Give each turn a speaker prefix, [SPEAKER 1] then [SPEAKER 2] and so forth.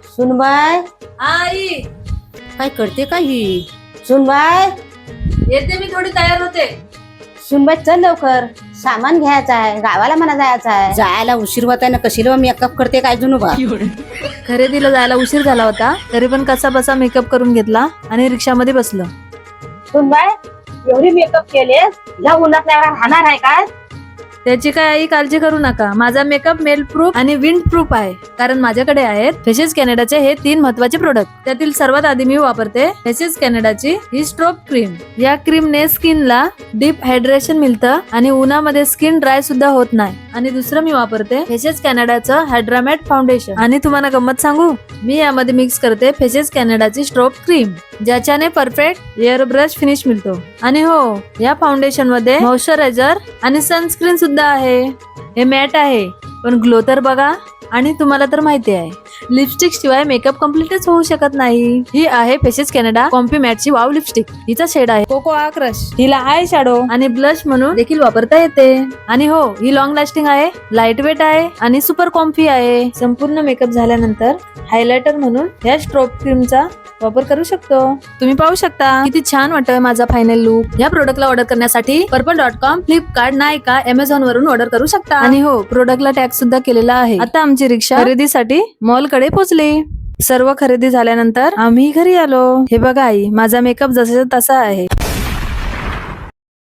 [SPEAKER 1] सुनबाई
[SPEAKER 2] आई
[SPEAKER 1] काय करते का ही? सुनबाई
[SPEAKER 2] येते मी, थोडी तयार होते.
[SPEAKER 1] सुनबाई चल लवकर, सामान घ्यायचं आहे, गावाला मला जायचं आहे. जायला उशीर होत आहे ना, कशी मेकअप करते काय जुनू बा?
[SPEAKER 2] खरेदीला जायला उशीर झाला होता, तरी पण कसा बसा मेकअप करून घेतला आणि रिक्षामध्ये बसलो.
[SPEAKER 1] सुनबाई एवढी मेकअप केले, या उन्हात नाही राहणार आहे काय?
[SPEAKER 2] त्याची काय आई काळजी करू नका, माझा मेकअप मेल प्रूफ आणि विंड प्रूफ आहे. कारण माझ्याकडे आहेत फेसेस कॅनडाचे हे 3 महत्वाचे प्रोडक्ट. त्यातील सर्वात आधी मी वापरते फेसेस कॅनडाची ही स्ट्रोब क्रीम. या क्रीमने स्किनला डीप हायड्रेशन मिळतं आणि उन्हामध्ये स्किन ड्राय सुद्धा होत नाही. आणि दुसरं मी वापरते फेसेस कॅनडाचं हायड्रामॅट फाउंडेशन. आणि तुम्हाला गंमत सांगू, मी यामध्ये मिक्स करते फेसेस कॅनडाची स्ट्रोब क्रीम, ज्याच्याने परफेक्ट एअर ब्रश फिनिश मिळतो. आणि हो, या फाउंडेशन मध्ये मॉइश्चरायझर आणि सनस्क्रीन सुद्धा आहे. हे मॅट आहे पण ग्लो तर बघा. आणि तुम्हाला तर माहिती आहे, लिपस्टिक शिवाय मेकअप कम्प्लीटच होऊ शकत नाही. ही आहे फेसेस कॅनडा कॉम्पी मॅटची वाव लिपस्टिक. हिचा शेड आहे कोको आ क्रश. हिला आय शॅडो आणि ब्लश म्हणून देखील वापरता येते. आणि हो, ही लॉंग लास्टिंग आहे, लाईट वेट आहे आणि सुपर कॉम्फी आहे. संपूर्ण मेकअप झाल्यानंतर हायलायटर म्हणून या स्ट्रोब क्रीमचा वापर करू शकतो. तुम्ही पाहू शकता किती छान वाटतोय माझा फायनल लुक. या प्रोडक्टला ऑर्डर करण्यासाठी पर्पल.com, फ्लिपकार्ट, नायका, अमेझॉन वरून ऑर्डर करू शकता. आणि हो, प्रोडक्टला टॅग सुद्धा केलेला आहे. आता आमची रिक्षा खरेदीसाठी मॉल कडे पोहोचली. सर्व खरेदी झाल्यानंतर आम्ही घरी आलो. हे बघा आई, माझा मेकअप जसा तसा आहे.